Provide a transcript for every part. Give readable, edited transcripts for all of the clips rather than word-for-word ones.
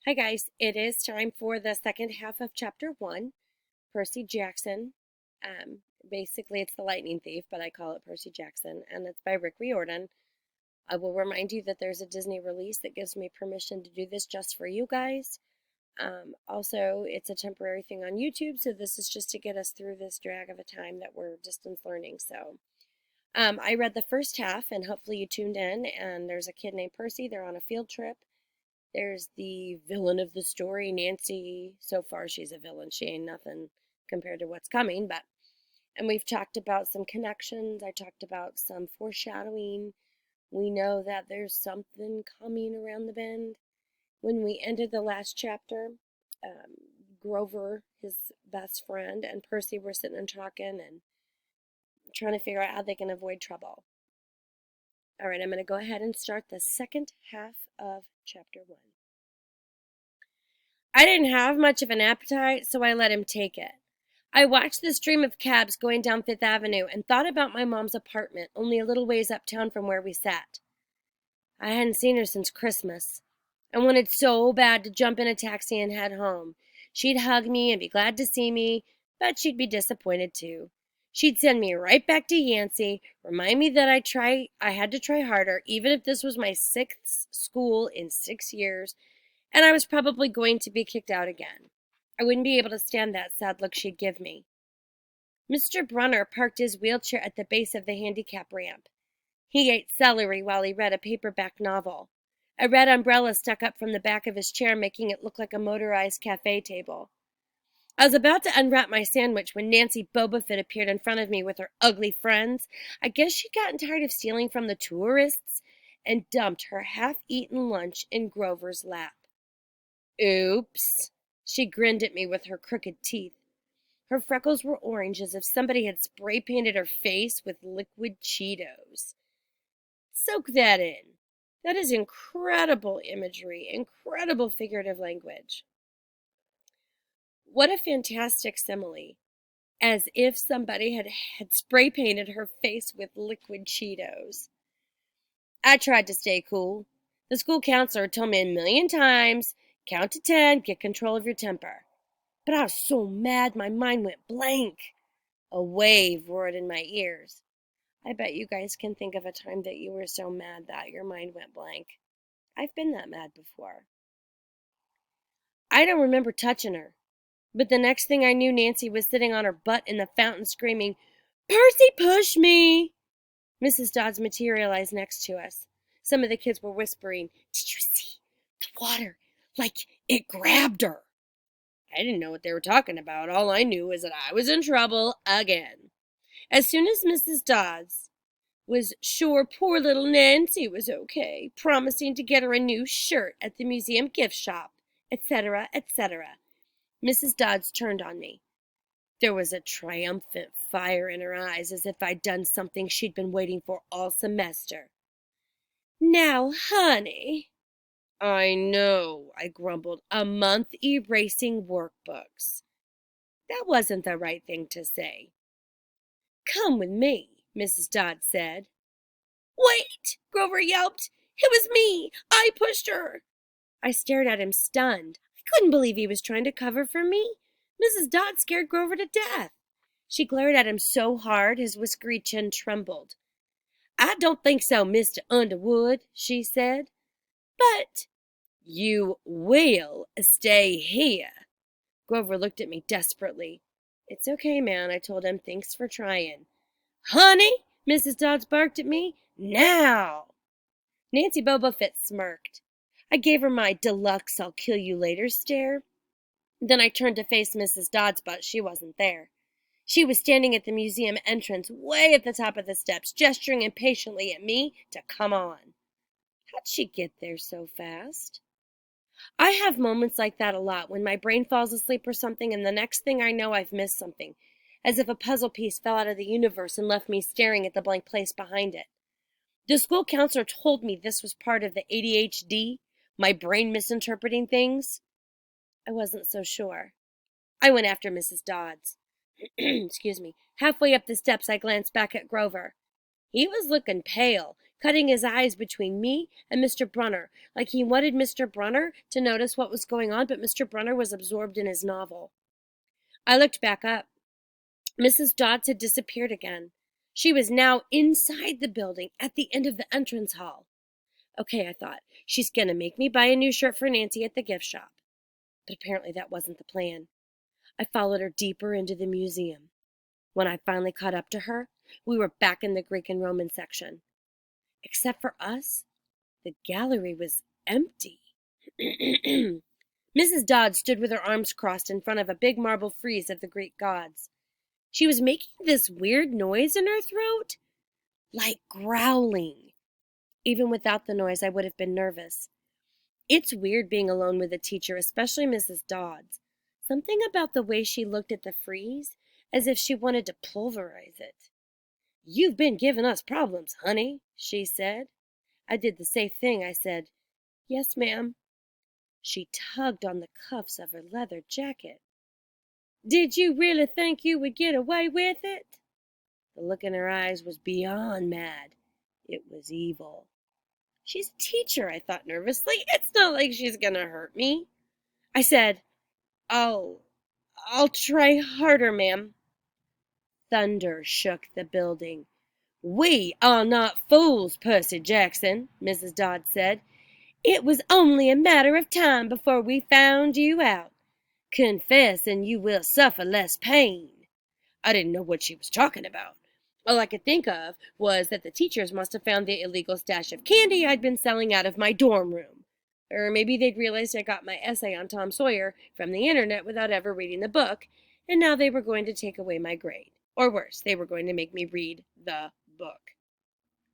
Hi guys, it is time for the second half of chapter 1, Percy Jackson. Basically it's the Lightning Thief, but I call it Percy Jackson, and it's by Rick Riordan. I will remind you that there's a Disney release that gives me permission to do this just for you guys. Also, it's a temporary thing on YouTube, so this is just to get us through this drag of a time that we're distance learning. So, I read the first half, and hopefully you tuned in, and there's a kid named Percy. They're on a field trip. There's the villain of the story, Nancy. So far, she's a villain. She ain't nothing compared to what's coming. And we've talked about some connections. I talked about some foreshadowing. We know that there's something coming around the bend. When we ended the last chapter, Grover, his best friend, and Percy were sitting and talking and trying to figure out how they can avoid trouble. All right, I'm going to go ahead and start the second half of chapter 1. I didn't have much of an appetite, so I let him take it. I watched the stream of cabs going down Fifth Avenue and thought about my mom's apartment, only a little ways uptown from where we sat. I hadn't seen her since Christmas. I wanted so bad to jump in a taxi and head home. She'd hug me and be glad to see me, but she'd be disappointed too. She'd send me right back to Yancey, remind me that I had to try harder, even if this was my 6th school in 6 years, and I was probably going to be kicked out again. I wouldn't be able to stand that sad look she'd give me. Mr. Brunner parked his wheelchair at the base of the handicap ramp. He ate celery while he read a paperback novel. A red umbrella stuck up from the back of his chair, making it look like a motorized cafe table. I was about to unwrap my sandwich when Nancy Bobofit appeared in front of me with her ugly friends. I guess she'd gotten tired of stealing from the tourists and dumped her half-eaten lunch in Grover's lap. Oops. She grinned at me with her crooked teeth. Her freckles were orange, as if somebody had spray painted her face with liquid Cheetos. Soak that in. That is incredible imagery, incredible figurative language. What a fantastic simile. As if somebody had spray painted her face with liquid Cheetos. I tried to stay cool. The school counselor told me a million times, count to 10, get control of your temper. But I was so mad my mind went blank. A wave roared in my ears. I bet you guys can think of a time that you were so mad that your mind went blank. I've been that mad before. I don't remember touching her, but the next thing I knew, Nancy was sitting on her butt in the fountain screaming, "Percy, push me!" Mrs. Dodds materialized next to us. Some of the kids were whispering, "Did you see? The water, like it grabbed her." I didn't know what they were talking about. All I knew was that I was in trouble again. As soon as Mrs. Dodds was sure poor little Nancy was okay, promising to get her a new shirt at the museum gift shop, etc., etc., Mrs. Dodds turned on me. There was a triumphant fire in her eyes, as if I'd done something she'd been waiting for all semester. "Now, honey." "I know," I grumbled. "A month erasing workbooks." That wasn't the right thing to say. "Come with me," Mrs. Dodd said. "Wait!" Grover yelped. "It was me! I pushed her!" I stared at him, stunned. I couldn't believe he was trying to cover for me. Mrs. Dodd scared Grover to death. She glared at him so hard his whiskery chin trembled. "I don't think so, Mr. Underwood," she said. "But—" "You will stay here." Grover looked at me desperately. "It's okay, man," I told him. "Thanks for trying." "Honey!" Mrs. Dodds barked at me. "Now!" Nancy Bobofit smirked. I gave her my deluxe I'll kill you later stare. Then I turned to face Mrs. Dodds, but she wasn't there. She was standing at the museum entrance, way at the top of the steps, gesturing impatiently at me to come on. How'd she get there so fast? I have moments like that a lot, when my brain falls asleep or something, and the next thing I know I've missed something, as if a puzzle piece fell out of the universe and left me staring at the blank place behind it. The school counselor told me this was part of the ADHD, my brain misinterpreting things. I wasn't so sure. I went after Mrs. Dodds. Excuse me. Halfway up the steps, I glanced back at Grover. He was looking pale, cutting his eyes between me and Mr. Brunner, like he wanted Mr. Brunner to notice what was going on, but Mr. Brunner was absorbed in his novel. I looked back up. Mrs. Dodds had disappeared again. She was now inside the building at the end of the entrance hall. Okay, I thought, she's going to make me buy a new shirt for Nancy at the gift shop. But apparently that wasn't the plan. I followed her deeper into the museum. When I finally caught up to her, we were back in the Greek and Roman section. Except for us, the gallery was empty. Mrs. Dodds stood with her arms crossed in front of a big marble frieze of the Greek gods. She was making this weird noise in her throat, like growling. Even without the noise, I would have been nervous. It's weird being alone with a teacher, especially Mrs. Dodds. Something about the way she looked at the frieze, as if she wanted to pulverize it. "You've been giving us problems, honey," she said. I did the safe thing. I said, "Yes, ma'am." She tugged on the cuffs of her leather jacket. "Did you really think you would get away with it?" The look in her eyes was beyond mad. It was evil. She's a teacher, I thought nervously. It's not like she's gonna hurt me. I said, I'll try harder, ma'am." Thunder shook the building. "We are not fools, Percy Jackson," Mrs. Dodd said. "It was only a matter of time before we found you out. Confess and you will suffer less pain." I didn't know what she was talking about. All I could think of was that the teachers must have found the illegal stash of candy I'd been selling out of my dorm room. Or maybe they'd realized I got my essay on Tom Sawyer from the internet without ever reading the book, and now they were going to take away my grade. Or worse, they were going to make me read the book.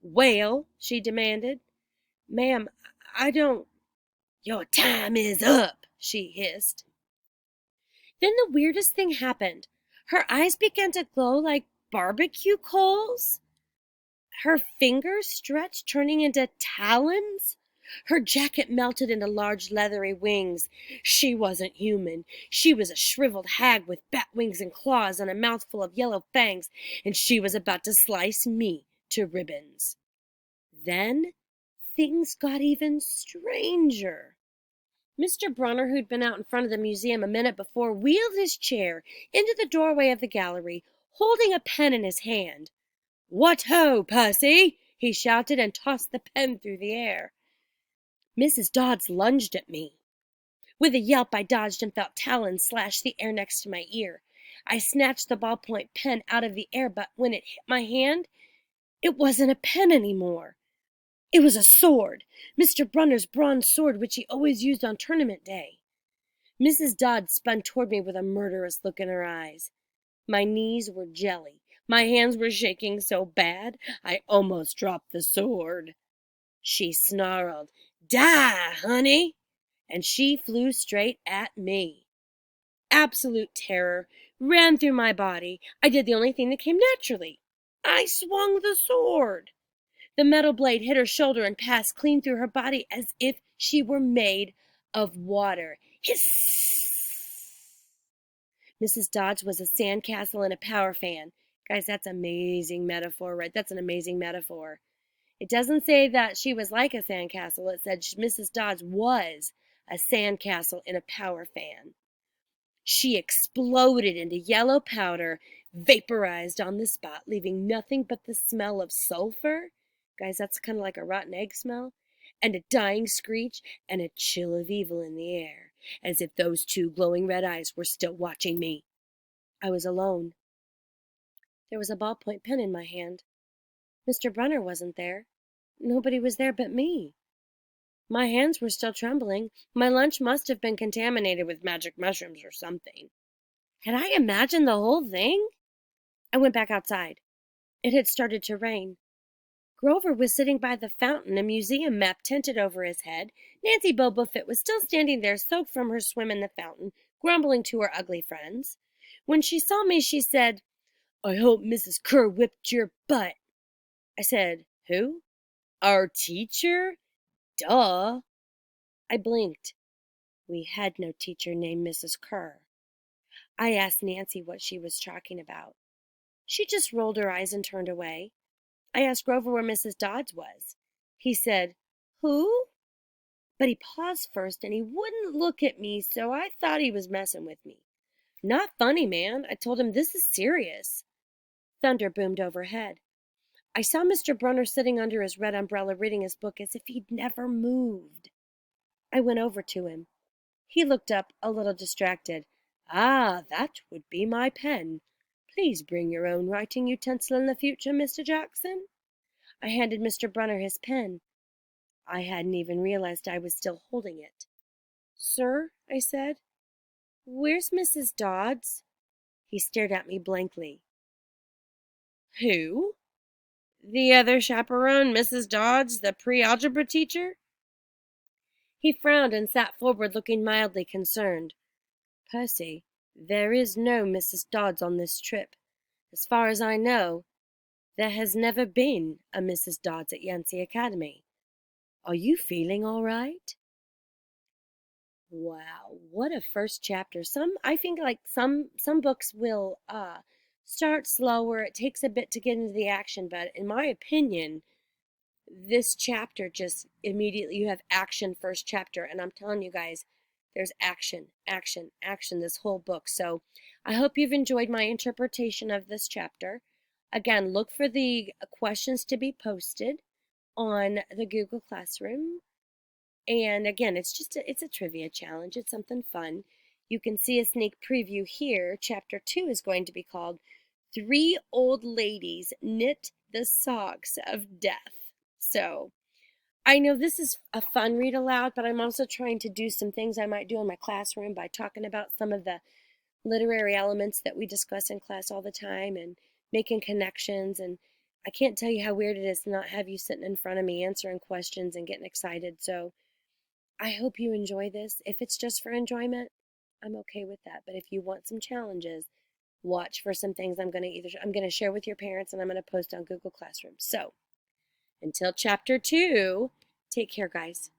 "Well," she demanded. "Ma'am, I don't—" "Your time is up," she hissed. Then the weirdest thing happened. Her eyes began to glow like barbecue coals. Her fingers stretched, turning into talons. Her jacket melted into large leathery wings. She wasn't human. She was a shriveled hag with bat wings and claws and a mouthful of yellow fangs, and she was about to slice me to ribbons. Then things got even stranger. Mr. Brunner, who'd been out in front of the museum a minute before, wheeled his chair into the doorway of the gallery, holding a pen in his hand. "What ho, Percy!" he shouted and tossed the pen through the air. Mrs. Dodds lunged at me. With a yelp, I dodged and felt talons slash the air next to my ear. I snatched the ballpoint pen out of the air, but when it hit my hand, it wasn't a pen anymore. It was a sword, Mr. Brunner's bronze sword, which he always used on tournament day. Mrs. Dodd spun toward me with a murderous look in her eyes. My knees were jelly. My hands were shaking so bad, I almost dropped the sword. She snarled, "Die, honey!" and she flew straight at me. Absolute terror ran through my body. I did the only thing that came naturally. I swung the sword. The metal blade hit her shoulder and passed clean through her body as if she were made of water. Hiss! Mrs. Dodds was a sandcastle and a power fan. Guys, that's an amazing metaphor, right? That's an amazing metaphor. It doesn't say that she was like a sandcastle. It said Mrs. Dodds was a sandcastle in a power fan. She exploded into yellow powder, vaporized on the spot, leaving nothing but the smell of sulfur. Guys, that's kind of like a rotten egg smell. And a dying screech and a chill of evil in the air, as if those two glowing red eyes were still watching me. I was alone. There was a ballpoint pen in my hand. Mr. Brunner wasn't there. Nobody was there but me. My hands were still trembling. My lunch must have been contaminated with magic mushrooms or something. Had I imagined the whole thing? I went back outside. It had started to rain. Grover was sitting by the fountain, a museum map tented over his head. Nancy Bobofit was still standing there, soaked from her swim in the fountain, grumbling to her ugly friends. When she saw me, she said, "I hope Mrs. Kerr whipped your butt." I said, "Who?" "Our teacher? Duh." I blinked. We had no teacher named Mrs. Kerr. I asked Nancy what she was talking about. She just rolled her eyes and turned away. I asked Grover where Mrs. Dodds was. He said, "Who?" But he paused first and he wouldn't look at me, so I thought he was messing with me. "Not funny, man." I told him, "This is serious." Thunder boomed overhead. I saw Mr. Brunner sitting under his red umbrella reading his book as if he'd never moved. I went over to him. He looked up, a little distracted. "Ah, that would be my pen. Please bring your own writing utensil in the future, Mr. Jackson." I handed Mr. Brunner his pen. I hadn't even realized I was still holding it. "Sir," I said, "where's Mrs. Dodds?" He stared at me blankly. "Who? The other chaperone, Mrs. Dodds, the pre-algebra teacher?" He frowned and sat forward, looking mildly concerned. "Percy, there is no Mrs. Dodds on this trip. As far as I know, there has never been a Mrs. Dodds at Yancey Academy. Are you feeling all right?" Wow, what a first chapter. I think like some books will start slower. It takes a bit to get into the action, but in my opinion, this chapter just immediately you have action first chapter, and I'm telling you guys, there's action, action, action this whole book. So I hope you've enjoyed my interpretation of this chapter. Again, look for the questions to be posted on the Google Classroom. And again, it's a trivia challenge. It's something fun. You can see a sneak preview here. Chapter 2 is going to be called Three Old Ladies Knit the Socks of Death. So I know this is a fun read aloud, but I'm also trying to do some things I might do in my classroom by talking about some of the literary elements that we discuss in class all the time and making connections. And I can't tell you how weird it is to not have you sitting in front of me answering questions and getting excited. So I hope you enjoy this. If it's just for enjoyment, I'm okay with that. But if you want some challenges, watch for some things I'm going to share with your parents and I'm going to post on Google Classroom. So, until chapter 2, take care, guys.